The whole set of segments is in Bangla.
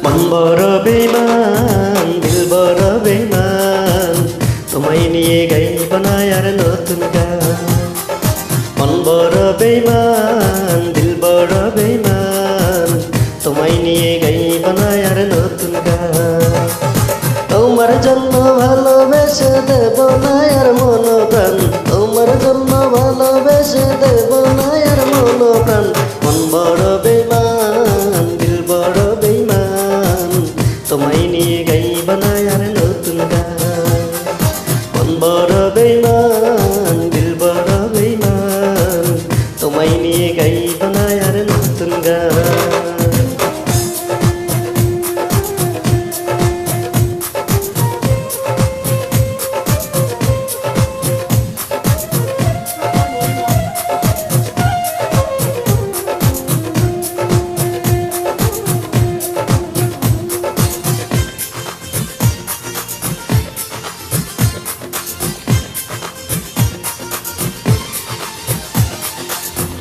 মন বড় বেইমান দিল বড় বেইমান তোমায় নিয়ে গাইব না আর নতুন গান মন বড় বেইমান দিল বড় বেইমান তোমায় নিয়ে গাইব না আর নতুন গান তোমার জন্য ভালোবেসে দেব না আর মন প্রাণ তোমার জন্য ভালোবেসে দেব না আর মন প্রাণ মন বড় বেইমান দিল বড় বেইমান তোমায় নিয়ে গাইব না আর নতুন গান মন বড় বেইমান দিল বড় বেইমান তোমায় নিয়ে গাইব না আর নতুন গান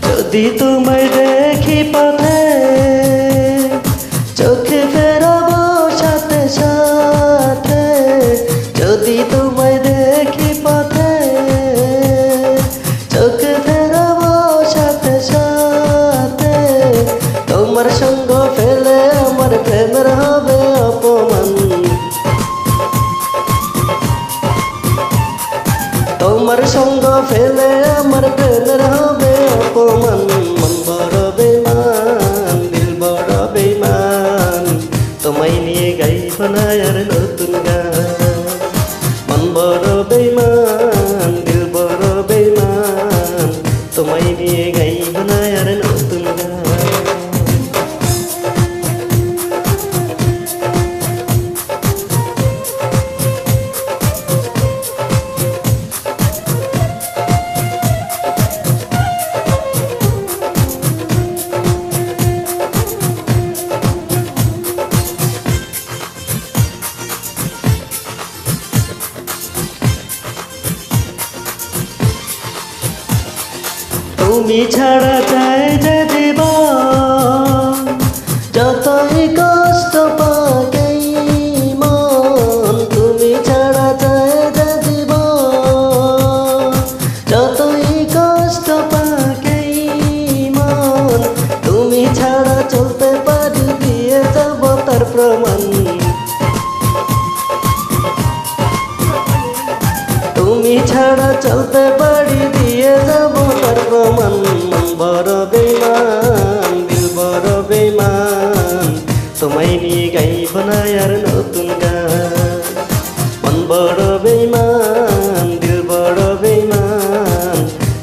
যদি তোমায় দেখি পথে চোখে ফেরাবো সাথে সাথে যদি তোমায় দেখি পথে চোখে ফেরাবো সাথে সাথে তোমার সঙ্গ ফেলে আমার প্রেমের হবে অপমান তোমার সঙ্গ ফেলে আমার প্রেমের হবে অপমান মন বড় বেইমান দিল বড় বেইমান তোমায় নিয়ে গাইব না আর নতুন গান মন বড় বেইমান দিল বড় বেইমান তোমায় নিয়ে গাইব না আর নতুন গান তুমি ছাড়া চাই যে জীবন যতই কষ্ট পাই মন তুমি ছাড়া চাই যে জীবন যতই কষ্ট পাই মন তুমি ছাড়া চলতে পারি দিয়ে যাব তার প্রমাণ তুমি ছাড়া চলতে পারি দিয়ে যাব তার প্রমাণ মন বড় বেইমান দিল বড় বেইমান তোমায় নিয়ে গাইব না আর নতুন গান মন বড় বেইমান দিল বড় বেইমান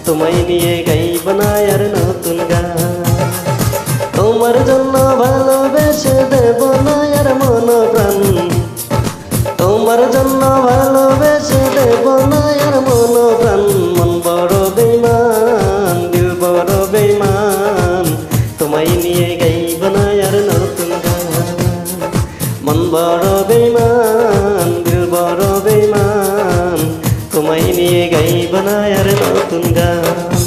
তোমায় নিয়ে গাইব না আর নতুন গান তোমার জন্য ভালোবেসে দেব না আর মন প্রাণ তোমার জন্য ভালোবেসে দেব না আর মন প্রাণ মন বড় বেইমান দিল বড় বেইমান তোমায় নিয়ে গাইব না আর নতুন গান মন বড় বেইমান দিল বড় বেইমান তোমায় নিয়ে গাইব না আর নতুন গান।